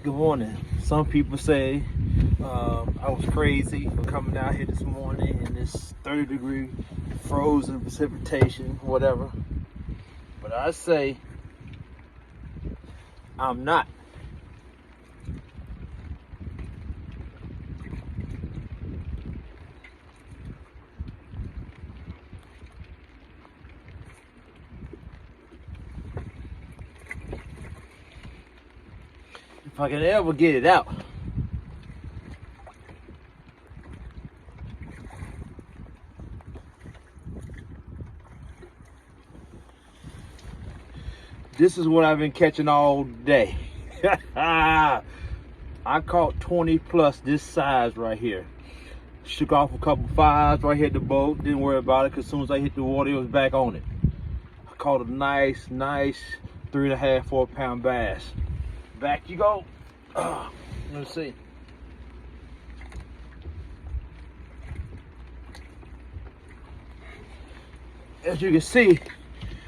Good morning. Some people say I was crazy for coming out here this morning in this 30-degree frozen precipitation, whatever. But I say I'm not. If I can ever get it out. This is what I've been catching all day. I caught 20 plus this size right here. Shook off a couple fires right here at the boat. Didn't worry about it because as soon as I hit the water, it was back on it. I caught a nice 3.5, 4 pound bass. Back you go. Let's see. As you can see,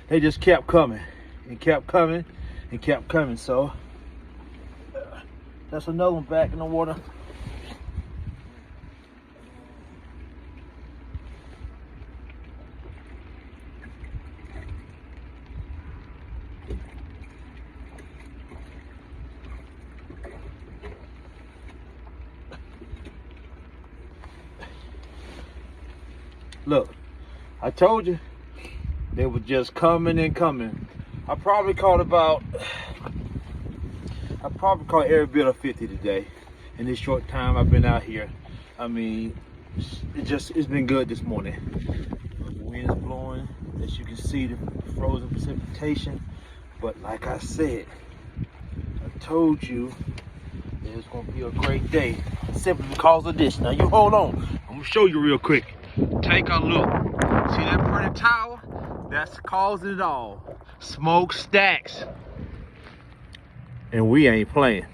they just kept coming and kept coming and kept coming. So that's another one back in the water. Look, I told you they were just coming and coming. I probably caught every bit of 50 today in this short time I've been out here. I mean, it's been good this morning. The wind's blowing, as you can see, the frozen precipitation. But like I said, I told you it's gonna be a great day simply because of this. Now you hold on, I'm gonna show you real quick. Take a look. See that pretty tower? That's causing it all. Smokestacks. And we ain't playing.